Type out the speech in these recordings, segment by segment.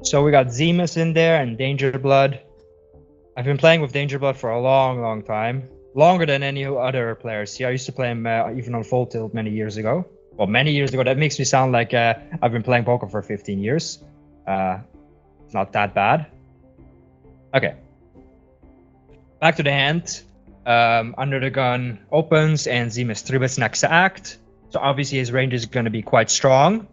So we got Zemus in there and Danger Blood. I've been playing with Danger Blood for a long time. Longer than any other players. See, I used to play him even on Full Tilt many years ago. Well, many years ago. That makes me sound like I've been playing poker for 15 years. It's not that bad. Okay. Back to the hand. Under the gun opens and Zemus 3-bets next to act. So obviously his range is going to be quite strong.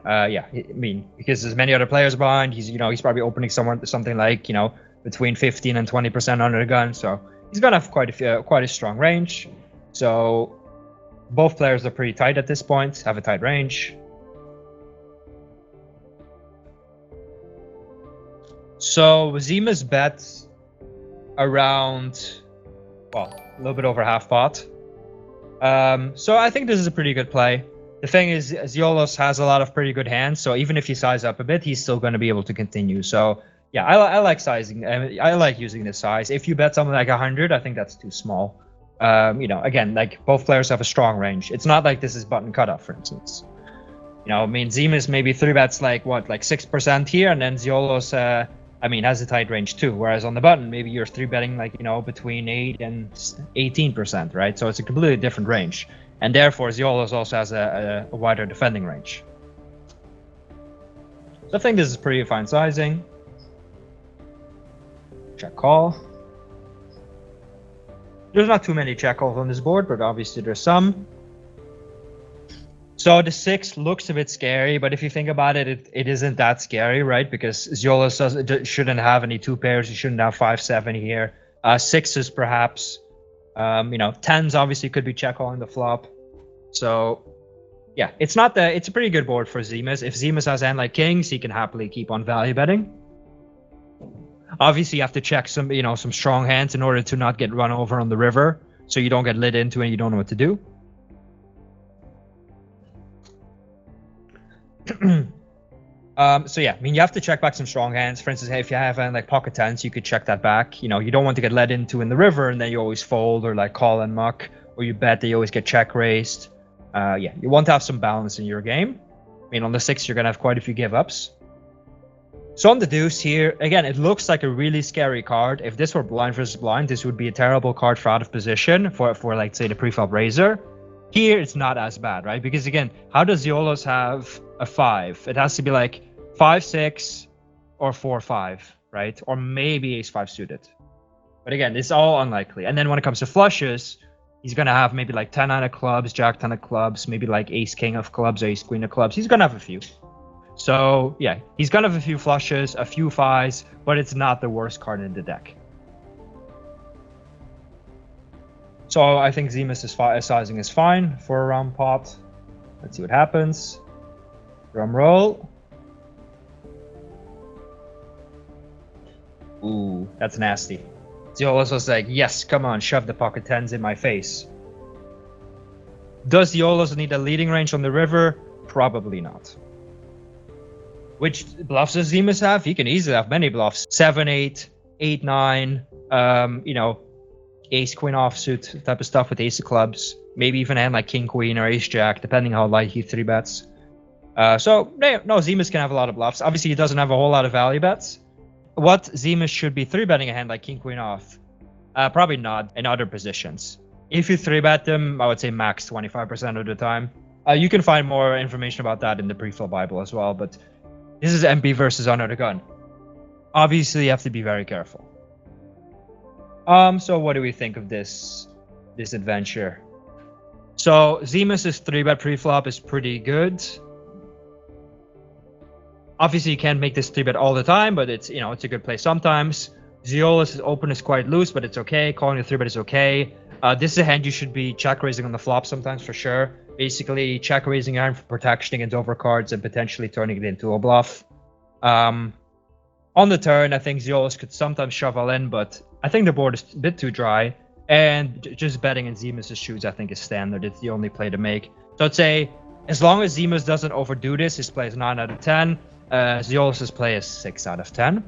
Yeah, I mean, because there's many other players behind. He's probably opening something like, between 15 and 20% under the gun. So he's going to have quite a strong range. So both players are pretty tight at this point, have a tight range. So Zemus bets around, well, a little bit over half pot. So I think this is a pretty good play. The thing is, Ziolos has a lot of pretty good hands, so even if you size up a bit, he's still going to be able to continue. So yeah, I like sizing. I like using this size. If you bet something like 100, I think that's too small. Again, like both players have a strong range. It's not like this is button cutoff, for instance. I mean, Zemus maybe 3-bets like 6% here, and then Ziolos, has a tight range too. Whereas on the button, maybe you're 3-betting between 8 and 18%, right? So it's a completely different range. And therefore, Ziolos also has a wider defending range. So I think this is pretty fine sizing. Check call. There's not too many check calls on this board, but obviously there's some. So the 6 looks a bit scary, but if you think about it, it isn't that scary, right? Because Ziolos shouldn't have any 2 pairs. He shouldn't have 5-7 here. 6s perhaps. 10s obviously could be check calling the flop. So yeah, it's a pretty good board for Zemus. If Zemus has hand like kings, he can happily keep on value betting. Obviously you have to check some strong hands in order to not get run over on the river, so you don't get lit into and you don't know what to do. So yeah, I mean, you have to check back some strong hands. For instance, if you have like pocket 10s, you could check that back. You don't want to get led into in the river and then you always fold or like call and muck, or you bet that you always get check raised. Yeah, you want to have some balance in your game. I mean, on the 6, you're gonna have quite a few give ups. So on the deuce here, again, it looks like a really scary card. If this were blind versus blind, this would be a terrible card for out of position for like say the preflop raiser. Here, it's not as bad, right? Because again, how does Ziolos have a 5? It has to be like 5-6 or 4-5, right? Or maybe ace-5 suited. But again, it's all unlikely. And then when it comes to flushes, he's gonna have maybe like 10-9 of clubs, jack-10 of clubs, maybe like ace-king of clubs, ace-queen of clubs. He's gonna have a few. So yeah, he's gonna have a few flushes, a few 5s, but it's not the worst card in the deck. So I think Zemus' sizing is fine for a round pot. Let's see what happens. Drum roll. Ooh, that's nasty. Ziolos was like, yes, come on, shove the pocket 10s in my face. Does Ziolos need a leading range on the river? Probably not. Which bluffs does Zemus have? He can easily have many bluffs. 7-8, 8-9, ace-queen offsuit type of stuff with ace of clubs. Maybe even hand like king-queen or ace-jack, depending how light he 3-bets. So, no, Zemus can have a lot of bluffs. Obviously, he doesn't have a whole lot of value bets. What Zemus should be 3-betting a hand like king-queen off? Probably not in other positions. If you 3-bet them, I would say max 25% of the time. You can find more information about that in the Preflop Bible as well, but this is MP versus under the gun. Obviously, you have to be very careful. So what do we think of this adventure? So Zemus' 3-bet preflop is pretty good. Obviously, you can't make this 3-bet all the time, but it's a good play sometimes. Ziolos' open is quite loose, but it's okay. Calling a 3-bet is okay. This is a hand you should be check raising on the flop sometimes for sure. Basically, check raising your hand for protection against overcards and potentially turning it into a bluff. On the turn, I think Ziolos could sometimes shovel in, but I think the board is a bit too dry. And just betting in Zemus' shoes, I think, is standard. It's the only play to make. So I'd say, as long as Zemus doesn't overdo this, his play is 9 out of 10. Ziolos' play is 6 out of 10.